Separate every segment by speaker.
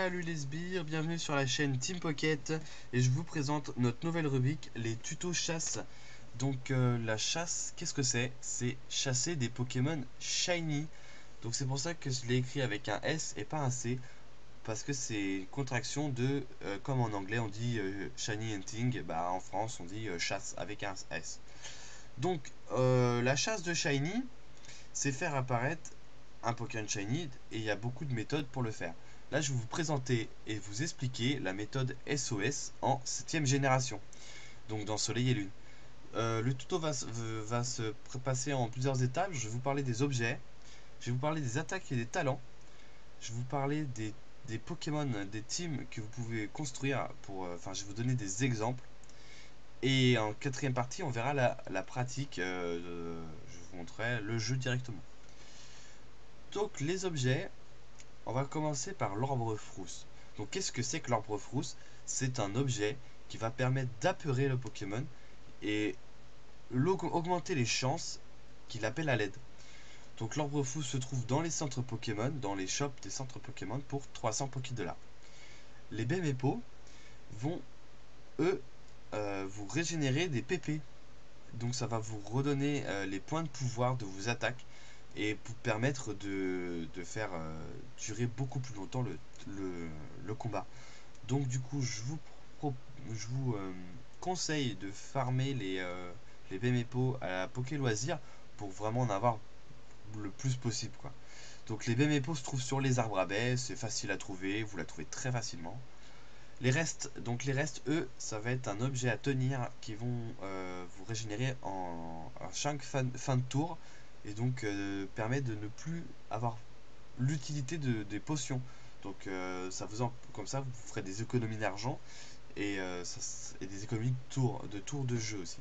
Speaker 1: Salut les sbires, bienvenue sur la chaîne Team Pocket et je vous présente notre nouvelle rubrique, les tutos chasse. Donc la chasse, qu'est-ce que c'est? C'est chasser des Pokémon shiny. Donc c'est pour ça que je l'ai écrit avec un S et pas un C, parce que c'est une contraction de, comme en anglais on dit shiny hunting, bah en France on dit chasse avec un S. Donc la chasse de shiny, c'est faire apparaître un Pokémon Shiny et il y a beaucoup de méthodes pour le faire. Là, je vais vous présenter et vous expliquer la méthode SOS en 7ème génération, donc dans Soleil et Lune. Le tuto va se passer en plusieurs étapes. Je vais vous parler des objets, je vais vous parler des attaques et des talents, je vais vous parler des Pokémon, des teams que vous pouvez construire pour. Enfin, je vais vous donner des exemples. Et en 4ème partie, on verra la pratique. Je vous montrerai le jeu directement. Donc, les objets, on va commencer par l'arbre frousse. Donc qu'est-ce que c'est que l'arbre frousse? C'est un objet qui va permettre d'apeurer le Pokémon et augmenter les chances qu'il appelle à l'aide. Donc l'arbre frousse se trouve dans les centres Pokémon, dans les shops des centres Pokémon pour 300 Pokédollars. Les Bemepo vont, eux, vous régénérer des PP. Donc ça va vous redonner les points de pouvoir de vos attaques et vous permettre de faire durer beaucoup plus longtemps le combat. Donc du coup, je vous conseille de farmer les Bemepo à la Poké Loisir pour vraiment en avoir le plus possible, quoi. Donc les Bemepo se trouvent sur les arbres à baies, c'est facile à trouver, vous la trouvez très facilement. Les restes, eux, ça va être un objet à tenir qui vont vous régénérer à chaque fin de tour et donc permet de ne plus avoir l'utilité des potions. Donc comme ça, vous ferez des économies d'argent et des économies de tours de jeu aussi.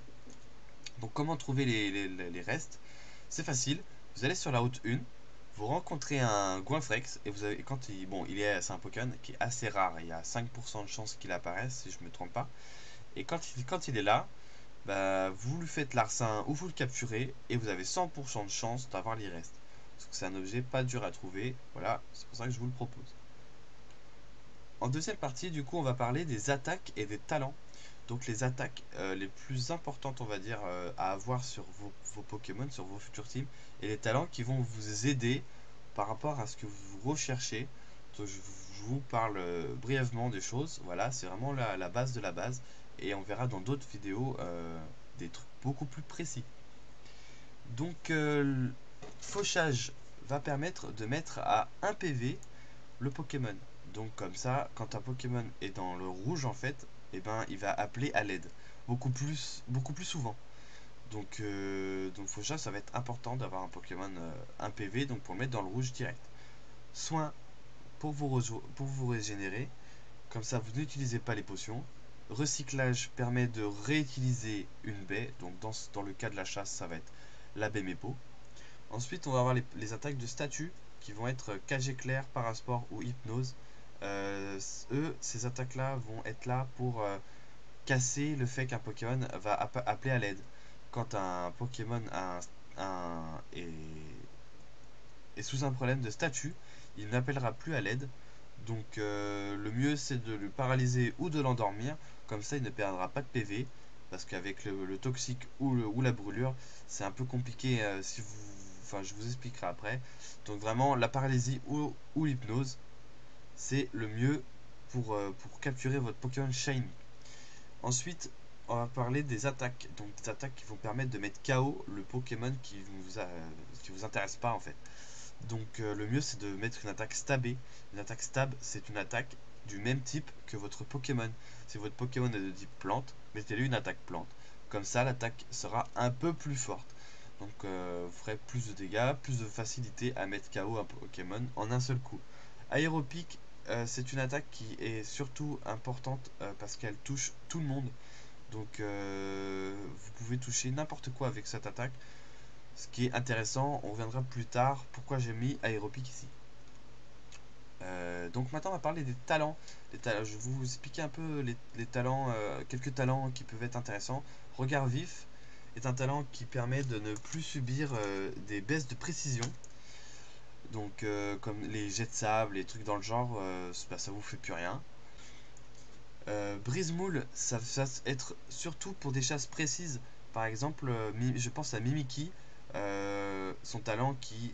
Speaker 1: Donc comment trouver les restes? C'est facile, vous allez sur la route 1, vous rencontrez un Goinfrex et vous avez, c'est un Pokémon qui est assez rare, il y a 5% de chances qu'il apparaisse si je ne me trompe pas. Et quand il est là, bah, vous lui faites l'arsen ou vous le capturez et vous avez 100% de chance d'avoir les restes. Parce que c'est un objet pas dur à trouver, voilà, c'est pour ça que je vous le propose. En deuxième partie, du coup, on va parler des attaques et des talents. Donc les attaques les plus importantes, on va dire, à avoir sur vos Pokémon, sur vos futurs teams, et les talents qui vont vous aider par rapport à ce que vous recherchez. Donc, je vous parle brièvement des choses. Voilà, c'est vraiment la base de la base. Et on verra dans d'autres vidéos des trucs beaucoup plus précis. Donc, fauchage va permettre de mettre à 1 PV le Pokémon. Donc comme ça, quand un Pokémon est dans le rouge en fait, eh ben, il va appeler à l'aide beaucoup plus souvent. Donc Faucha, ça va être important d'avoir un Pokémon 1 PV, donc pour le mettre dans le rouge direct. Soin pour vous régénérer, comme ça vous n'utilisez pas les potions. Recyclage permet de réutiliser une baie, donc dans le cas de la chasse, ça va être la baie Mepo. Ensuite, on va avoir les attaques de statut qui vont être cage éclair, parasport ou hypnose. Ces attaques-là vont être là pour casser le fait qu'un Pokémon va appeler à l'aide. Quand un Pokémon est sous un problème de statut, il n'appellera plus à l'aide. Donc le mieux c'est de le paralyser ou de l'endormir, comme ça il ne perdra pas de PV, parce qu'avec le toxique ou la brûlure, c'est un peu compliqué si vous. Enfin, je vous expliquerai après. Donc vraiment, la paralysie ou l'hypnose, c'est le mieux pour capturer votre Pokémon Shiny. Ensuite, on va parler des attaques. Donc des attaques qui vont permettre de mettre KO le Pokémon qui vous intéresse pas en fait. Donc le mieux c'est de mettre une attaque stabée. Une attaque stab, c'est une attaque du même type que votre Pokémon. Si votre Pokémon est de type plante, mettez-lui une attaque plante. Comme ça, l'attaque sera un peu plus forte. Donc vous ferez plus de dégâts, plus de facilité à mettre KO un Pokémon en un seul coup. Aéropic, c'est une attaque qui est surtout importante parce qu'elle touche tout le monde. Donc vous pouvez toucher n'importe quoi avec cette attaque. Ce qui est intéressant, on reviendra plus tard pourquoi j'ai mis aéropic ici. Donc maintenant on va parler des talents. Je vais vous expliquer un peu les talents, quelques talents qui peuvent être intéressants. Regard vif est un talent qui permet de ne plus subir des baisses de précision. Donc comme les jets de sable, les trucs dans le genre, bah, ça vous fait plus rien. Brise-moule, ça va être surtout pour des chasses précises. Par exemple, je pense à Mimiki, son talent qui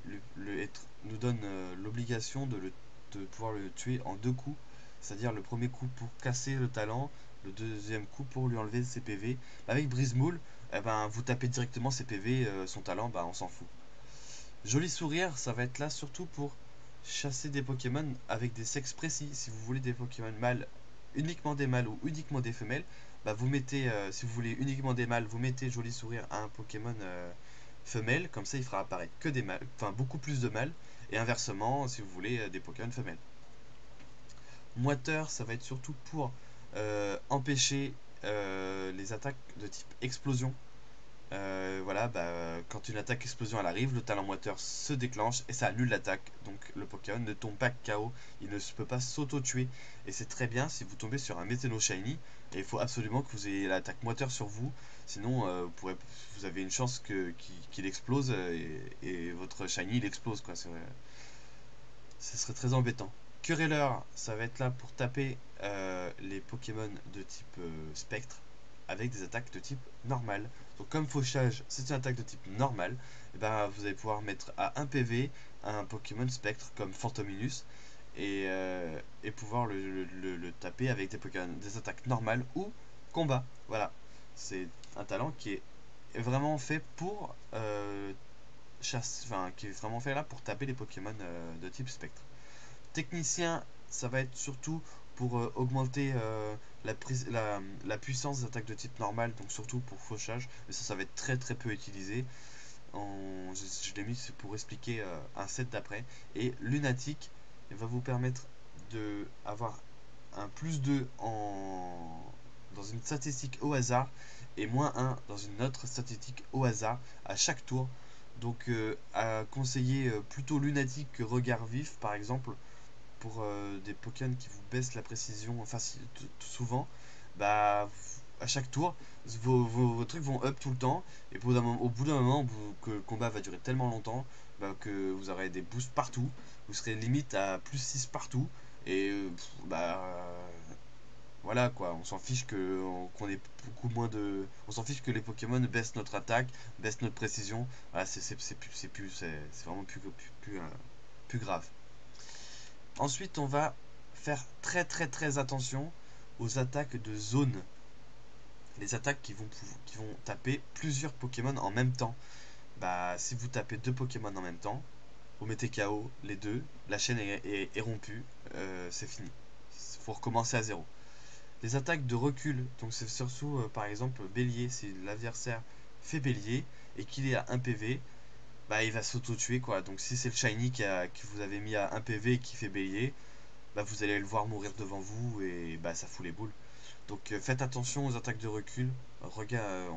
Speaker 1: nous donne l'obligation de pouvoir le tuer en 2 coups. C'est-à-dire le premier coup pour casser le talent, le deuxième coup pour lui enlever ses PV. Avec Brise-moule, eh ben, vous tapez directement ses PV, son talent, bah, on s'en fout. Joli sourire, ça va être là surtout pour chasser des Pokémon avec des sexes précis. Si vous voulez des Pokémon mâles, uniquement des mâles ou uniquement des femelles, bah vous mettez, si vous voulez uniquement des mâles, vous mettez joli sourire à un Pokémon femelle, comme ça il fera apparaître que des mâles, enfin beaucoup plus de mâles, et inversement si vous voulez des Pokémon femelles. Moiteur, ça va être surtout pour empêcher les attaques de type explosion. Voilà, bah, quand une attaque explosion elle arrive, le talent moiteur se déclenche et ça annule l'attaque. Donc le Pokémon ne tombe pas KO, il ne peut pas s'auto-tuer. Et c'est très bien si vous tombez sur un Métélo Shiny, et il faut absolument que vous ayez l'attaque moiteur sur vous, sinon vous avez une chance qu'il explose et votre Shiny il explose quoi. Ce serait très embêtant. Querelleur, ça va être là pour taper les Pokémon de type spectre avec des attaques de type normal. Donc comme fauchage, c'est une attaque de type normal, et ben, vous allez pouvoir mettre à 1 PV un Pokémon spectre comme Phantominus et pouvoir le taper avec des attaques normales ou combat. Voilà, c'est un talent qui est vraiment fait pour qui est vraiment fait là pour taper les Pokémon de type spectre. Technicien, ça va être surtout pour augmenter la puissance des attaques de type normal, donc surtout pour fauchage, mais ça va être très très peu utilisé. Je l'ai mis pour expliquer un set d'après. Et lunatique va vous permettre de avoir un plus 2 dans une statistique au hasard et moins 1 dans une autre statistique au hasard à chaque tour. Donc à conseiller plutôt lunatique que regard vif par exemple pour des Pokémon qui vous baissent la précision souvent, bah à chaque tour vos trucs vont up tout le temps et au bout d'un moment que le combat va durer tellement longtemps, bah, que vous aurez des boosts partout, vous serez limite à plus 6 partout et voilà quoi, on s'en fiche qu'on ait beaucoup moins de. On s'en fiche que les Pokémon baissent notre attaque, baissent notre précision. Voilà, c'est vraiment plus grave. Ensuite, on va faire très très très attention aux attaques de zone. Les attaques qui vont taper plusieurs Pokémon en même temps. Bah, si vous tapez 2 Pokémon en même temps, vous mettez KO les deux, la chaîne est rompue, c'est fini. Il faut recommencer à zéro. Les attaques de recul, donc c'est surtout par exemple bélier, si l'adversaire fait bélier et qu'il est à 1 PV, bah il va s'auto-tuer quoi. Donc si c'est le shiny que vous avez mis à 1 PV et qui fait bélier, bah vous allez le voir mourir devant vous et bah ça fout les boules. Donc faites attention aux attaques de recul. Regarde,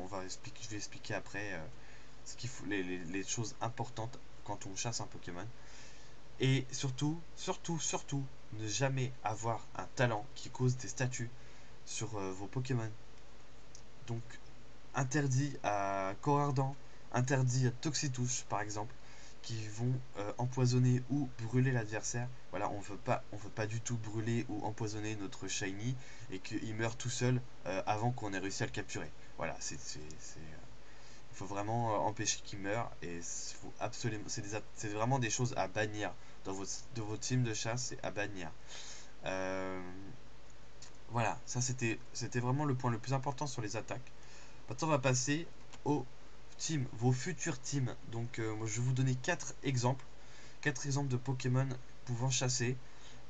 Speaker 1: je vais expliquer après ce qu'il faut, les choses importantes quand on chasse un Pokémon. Et surtout, ne jamais avoir un talent qui cause des statuts sur vos Pokémon. Donc interdit à Corardant, interdit à Toxitouche par exemple, qui vont empoisonner ou brûler l'adversaire. Voilà, on veut pas du tout brûler ou empoisonner notre shiny et qu'il meure tout seul avant qu'on ait réussi à le capturer. Voilà, il faut vraiment empêcher qu'il meure et faut absolument, c'est vraiment des choses à bannir de votre team de chasse, c'est à bannir. Euh, voilà, ça c'était vraiment le point le plus important sur les attaques. Maintenant, on va passer aux teams, vos futurs teams. Donc, moi, je vais vous donner 4 exemples. 4 exemples de Pokémon pouvant chasser.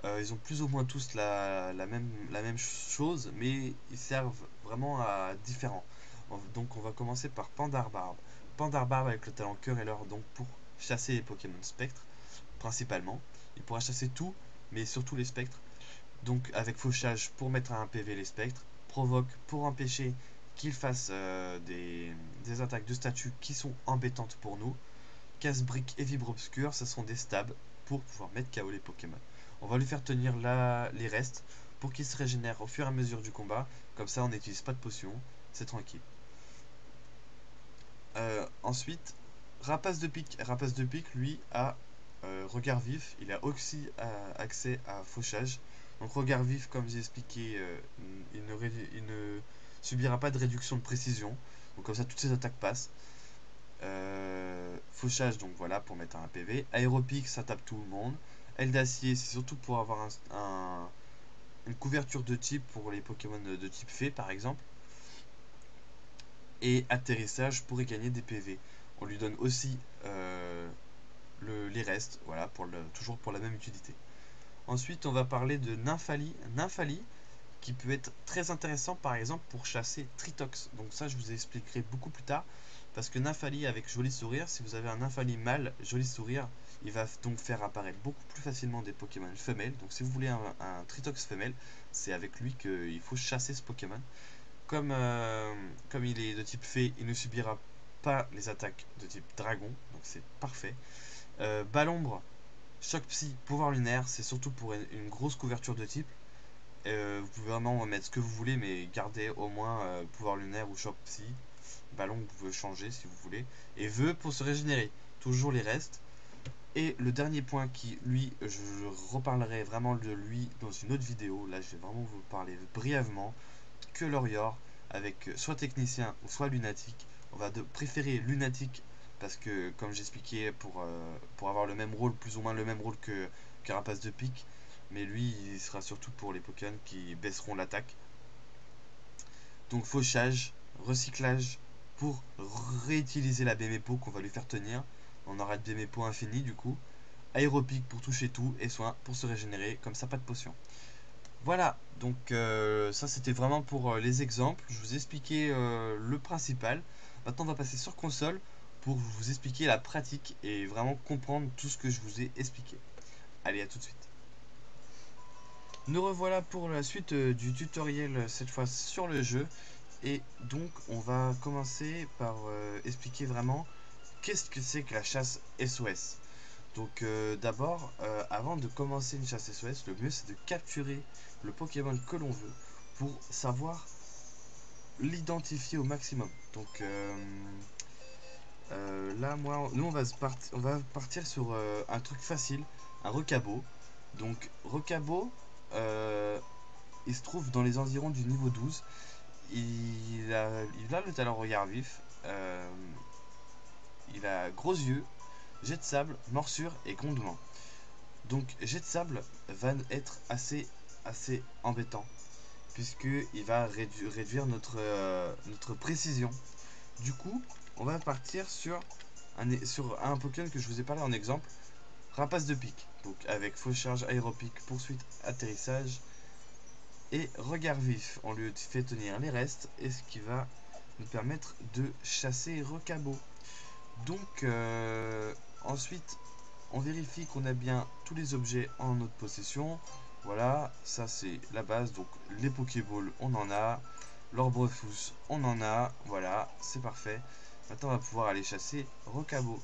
Speaker 1: Ils ont plus ou moins tous la même chose, mais ils servent vraiment à différents. Donc, on va commencer par Pandarbarbe. Pandarbarbe avec le talent Querelleur, donc pour chasser les Pokémon spectres, principalement. Il pourra chasser tout, mais surtout les spectres. Donc avec fauchage pour mettre à 1 PV les spectres, provoque pour empêcher qu'ils fassent des attaques de statut qui sont embêtantes pour nous, casse-brique et vibre obscur, ce sont des stabs pour pouvoir mettre KO les Pokémon. On va lui faire tenir les restes pour qu'ils se régénèrent au fur et à mesure du combat, comme ça on n'utilise pas de potions, c'est tranquille. Ensuite, Rapace de pique. Rapace de pique, lui, a regard vif, il a aussi accès à fauchage. Donc regard vif, comme j'ai expliqué, il ne subira pas de réduction de précision. Donc comme ça, toutes ses attaques passent. Fauchage, donc voilà, pour mettre un PV. Aéropique, ça tape tout le monde. Aile d'acier, c'est surtout pour avoir une couverture de type pour les Pokémon de type fée, par exemple. Et atterrissage pour y gagner des PV. On lui donne aussi les restes, voilà, toujours pour la même utilité. Ensuite, on va parler de Nymphalie. Nymphalie, qui peut être très intéressant, par exemple, pour chasser Tritox. Donc ça, je vous expliquerai beaucoup plus tard. Parce que Nymphalie avec Joli Sourire, si vous avez un Nymphalie mâle, Joli Sourire, il va donc faire apparaître beaucoup plus facilement des Pokémon femelles. Donc si vous voulez un Tritox femelle, c'est avec lui qu'il faut chasser ce Pokémon. Comme il est de type fée, il ne subira pas les attaques de type dragon, donc c'est parfait. Balombre, choc psy, pouvoir lunaire, c'est surtout pour une grosse couverture de type. Vous pouvez vraiment mettre ce que vous voulez, mais gardez au moins pouvoir lunaire ou choc psy. Ballon, vous pouvez changer si vous voulez. Et vœux pour se régénérer, toujours les restes. Et le dernier point qui, lui, je reparlerai vraiment de lui dans une autre vidéo. Là, je vais vraiment vous parler brièvement. Que Lorior, avec soit technicien ou soit lunatique. On va préférer lunatique parce que, comme j'expliquais, pour avoir le même rôle, plus ou moins le même rôle que Carapace de pique. Mais lui, il sera surtout pour les Pokémon qui baisseront l'attaque. Donc fauchage, recyclage pour réutiliser la Bémépo qu'on va lui faire tenir. On aura de Bémépo infini du coup. Aéropique pour toucher tout et soin pour se régénérer, comme ça pas de potion. Voilà, donc ça c'était vraiment pour les exemples. Je vous ai expliqué le principal. Maintenant on va passer sur console pour vous expliquer la pratique et vraiment comprendre tout ce que je vous ai expliqué. Allez, à tout de suite. Nous revoilà pour la suite du tutoriel, cette fois sur le jeu. Et donc on va commencer par expliquer vraiment qu'est-ce que c'est que la chasse SOS. Donc d'abord, avant de commencer une chasse SOS, le mieux c'est de capturer le Pokémon que l'on veut pour savoir l'identifier au maximum. Donc là, nous on va partir sur un truc facile, un Recabo. Donc Recabo, il se trouve dans les environs du niveau 12. Il a le talent regard vif. Il a gros yeux, jet de sable, morsure et grondement. Donc jet de sable va être assez embêtant puisqu'il va réduire notre précision. Du coup, on va partir sur un Pokémon que je vous ai parlé en exemple, Rapace de pique. Donc avec fauchage, aéropique, poursuite, atterrissage et regard vif. On lui fait tenir les restes et ce qui va nous permettre de chasser Recabo. Donc ensuite on vérifie qu'on a bien tous les objets en notre possession. Voilà, ça c'est la base. Donc les Pokéballs on en a, l'Orbrefous on en a, voilà, c'est parfait. Maintenant on va pouvoir aller chasser Recabo.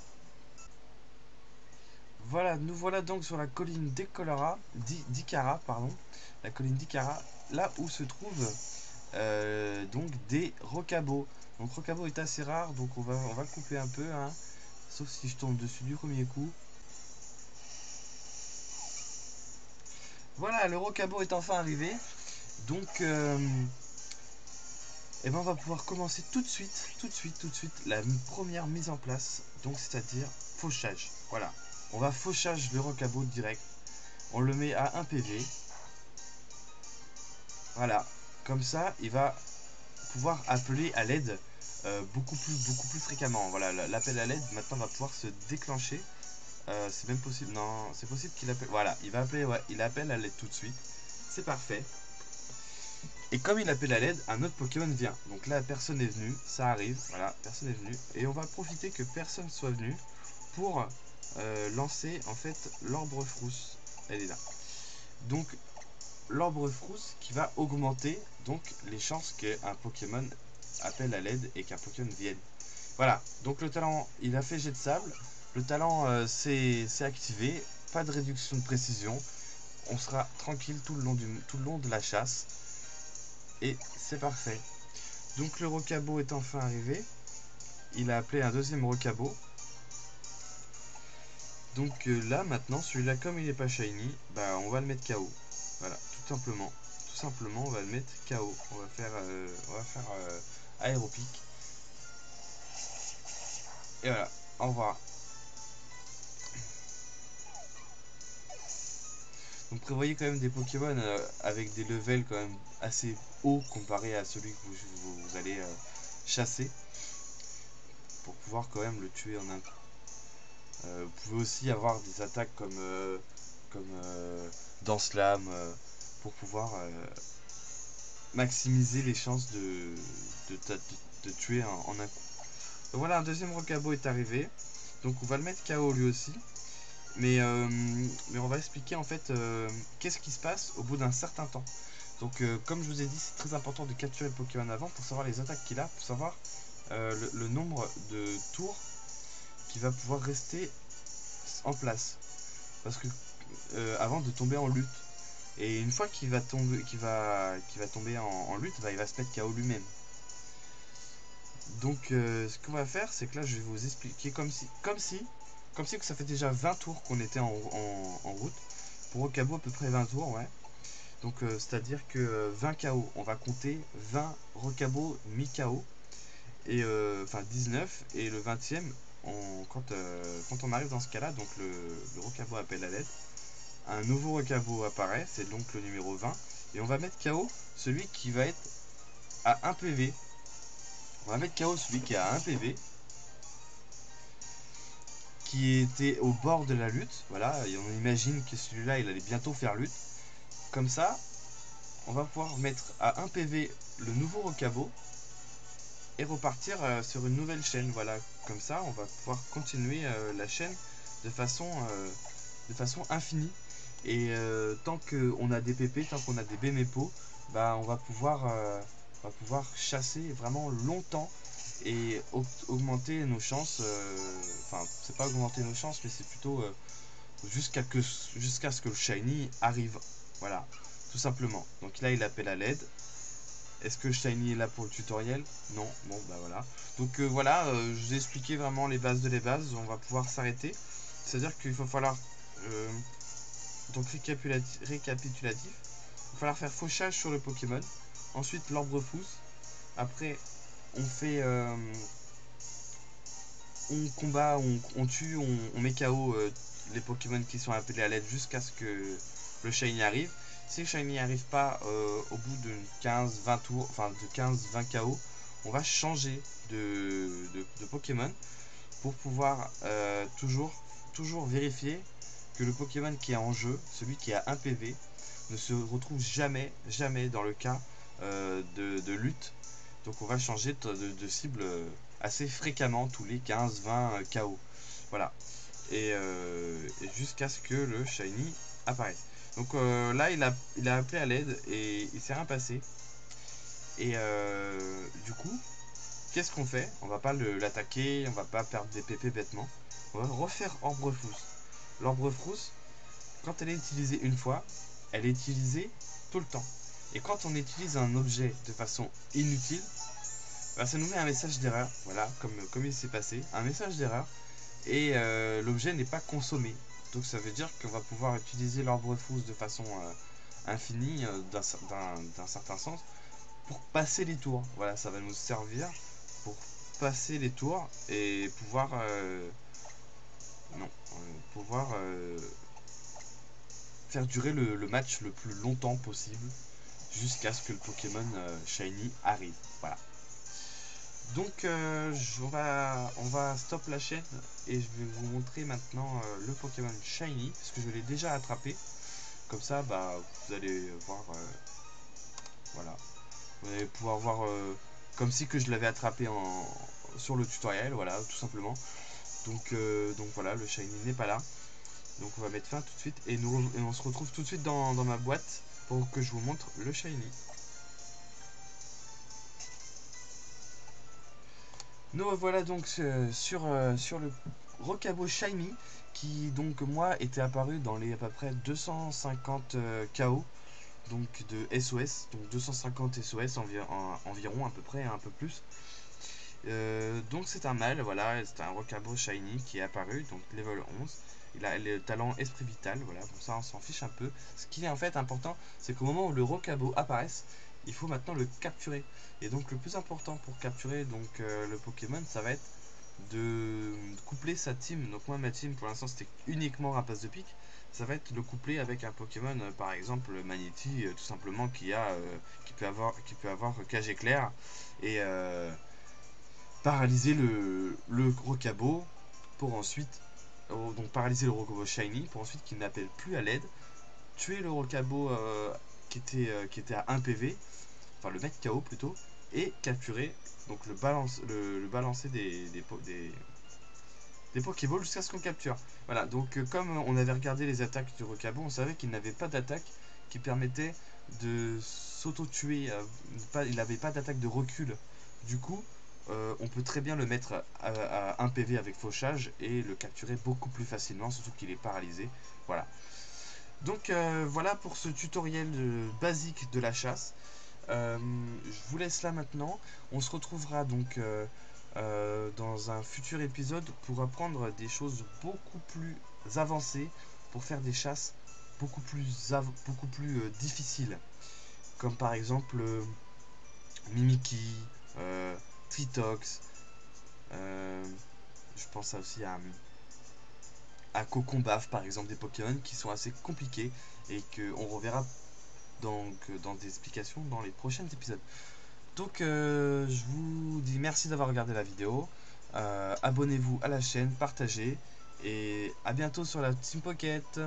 Speaker 1: Voilà, nous voilà donc sur la colline d'Ikara, pardon, la colline d'Ikara, là où se trouve donc des Recabo. Donc Recabo est assez rare, donc on va couper un peu, hein, sauf si je tombe dessus du premier coup. Voilà, le Recabo est enfin arrivé. Donc, eh ben on va pouvoir commencer tout de suite la première mise en place. Donc, c'est-à-dire fauchage. Voilà, on va fauchage le Recabo direct. On le met à 1 PV. Voilà, comme ça, il va pouvoir appeler à l'aide beaucoup plus fréquemment. Voilà, l'appel à l'aide maintenant va pouvoir se déclencher. C'est même possible, non, c'est possible qu'il appelle. Voilà, il va appeler, ouais, il appelle à l'aide tout de suite. C'est parfait. Et comme il appelle à l'aide, un autre Pokémon vient. Donc là, personne n'est venu, ça arrive, voilà, personne n'est venu. Et on va profiter que personne soit venu pour lancer en fait l'Orbrefrousse. Elle est là. Donc l'Orbrefrousse qui va augmenter donc les chances qu'un Pokémon appelle à l'aide et qu'un Pokémon vienne. Voilà, donc le talent, il a fait jet de sable. Le talent s'est activé, pas de réduction de précision. On sera tranquille tout le long de la chasse. Et c'est parfait. Donc le Recabo est enfin arrivé. Il a appelé un deuxième Recabo. Donc là maintenant, celui-là comme il n'est pas shiny, bah on va le mettre KO. Voilà, tout simplement. Tout simplement, on va le mettre KO. On va faire aéropic. Et voilà, au revoir. Donc prévoyez quand même des Pokémon avec des levels quand même assez hauts comparé à celui que vous allez chasser pour pouvoir quand même le tuer en un coup. Vous pouvez aussi avoir des attaques comme dans Slam pour pouvoir maximiser les chances de tuer en un coup. Donc voilà, un deuxième Rocabo est arrivé. Donc on va le mettre KO lui aussi. Mais on va expliquer en fait qu'est-ce qui se passe au bout d'un certain temps. Donc comme je vous ai dit, c'est très important de capturer le Pokémon avant pour savoir les attaques qu'il a, pour savoir le nombre de tours qui va pouvoir rester en place. Parce que avant de tomber en lutte. Et une fois qu'il va tomber, en lutte, bah, il va se mettre KO lui-même. Donc ce qu'on va faire, c'est que là je vais vous expliquer comme si que ça fait déjà 20 tours qu'on était en route. Pour Rocabo à peu près 20 tours, ouais. Donc c'est à dire que 20 KO, on va compter 20 Rocabo mi-KO. Et enfin 19, et le 20ème, quand on arrive dans ce cas là, donc le Rocabo appelle à l'aide. Un nouveau Rocabo apparaît, c'est donc le numéro 20. Et on va mettre KO celui qui va être à 1 PV. On va mettre KO celui qui est à 1 PV, qui était au bord de la lutte. Voilà, et on imagine que celui-là, il allait bientôt faire lutte. Comme ça, on va pouvoir mettre à 1 PV le nouveau Rocabo et repartir sur une nouvelle chaîne. Voilà, comme ça, on va pouvoir continuer la chaîne de façon infinie. Et tant qu'on a des PP, tant qu'on a des BMEPO, bah, on va pouvoir chasser vraiment longtemps et augmenter nos chances. Enfin, c'est pas augmenter nos chances, mais c'est plutôt jusqu'à ce que le shiny arrive. Voilà, tout simplement. Donc là, il appelle à l'aide. Est-ce que Shiny est là pour le tutoriel? Non, bon bah voilà. Donc voilà, je vous ai expliqué vraiment les bases de les bases, on va pouvoir s'arrêter. C'est-à-dire qu'il va falloir, donc récapitulatif, il va falloir faire fauchage sur le Pokémon, ensuite l'arbre fousse, après on fait, on combat, on tue, on met KO les Pokémon qui sont appelés à l'aide jusqu'à ce que le Shiny arrive. Si le Shiny n'arrive pas au bout de 15-20 tours, enfin de 15-20 KO, on va changer de Pokémon pour pouvoir toujours vérifier que le Pokémon qui est en jeu, celui qui a 1 PV, ne se retrouve jamais dans le cas de lutte. Donc on va changer de cible assez fréquemment, tous les 15-20 KO. Voilà. Et jusqu'à ce que le Shiny apparaisse. Donc là, il a appelé à l'aide et il s'est rien passé. Et du coup, qu'est-ce qu'on fait? On va pas l'attaquer, on va pas perdre des PP bêtement. On va refaire Orbre Frousse. L'Orbre Frousse, quand elle est utilisée une fois, elle est utilisée tout le temps. Et quand on utilise un objet de façon inutile, bah, ça nous met un message d'erreur, voilà, comme il s'est passé, un message d'erreur, et l'objet n'est pas consommé. Donc ça veut dire qu'on va pouvoir utiliser l'arbre frousse de façon infinie, d'un certain sens, pour passer les tours. Voilà, ça va nous servir pour passer les tours et pouvoir, non, pouvoir faire durer le match le plus longtemps possible jusqu'à ce que le Pokémon Shiny arrive. Voilà. Donc on va stop la chaîne et je vais vous montrer maintenant le Pokémon Shiny parce que je l'ai déjà attrapé. Comme ça, bah, vous allez voir, voilà, vous allez pouvoir voir comme si que je l'avais attrapé sur le tutoriel, voilà, tout simplement. Donc voilà, le Shiny n'est pas là. Donc on va mettre fin tout de suite et on se retrouve tout de suite dans ma boîte pour que je vous montre le Shiny. Nous revoilà donc sur le Rocabo Shiny qui donc moi était apparu dans les à peu près 250 KO donc de SOS, donc 250 SOS environ à peu près, un peu plus. Donc c'est un mâle, voilà, c'est un Rocabo Shiny qui est apparu, donc level 11. Il a le talent Esprit Vital, voilà, bon ça on s'en fiche un peu. Ce qui est en fait important, c'est qu'au moment où le Rocabo apparaisse, il faut maintenant le capturer. Et donc le plus important pour capturer donc le Pokémon, ça va être de coupler sa team. Donc moi ma team pour l'instant c'était uniquement Rapace de pique. Ça va être le coupler avec un Pokémon par exemple Magnéti tout simplement qui peut avoir cage éclair et paralyser le Rocabo pour ensuite donc paralyser le Rocabo Shiny pour ensuite qu'il n'appelle plus à l'aide, tuer le Rocabo qui était à 1 PV, enfin le mettre KO plutôt, et capturer donc le balancer des Pokéballs jusqu'à ce qu'on capture. Voilà, donc comme on avait regardé les attaques du Rocabo, on savait qu'il n'avait pas d'attaque qui permettait de s'auto-tuer, il n'avait pas d'attaque de recul. Du coup, on peut très bien le mettre à 1 PV avec fauchage et le capturer beaucoup plus facilement, surtout qu'il est paralysé. Voilà. Donc voilà pour ce tutoriel basique de la chasse. Je vous laisse là maintenant. On se retrouvera donc dans un futur épisode pour apprendre des choses beaucoup plus avancées, pour faire des chasses beaucoup plus difficiles. Comme par exemple Mimikyu, Tritox, euh, je pense aussi à Cocombaf par exemple, des Pokémon qui sont assez compliqués et qu'on reverra donc, dans des explications dans les prochains épisodes. Donc je vous dis merci d'avoir regardé la vidéo. Abonnez-vous à la chaîne, partagez et à bientôt sur la Team Pocket.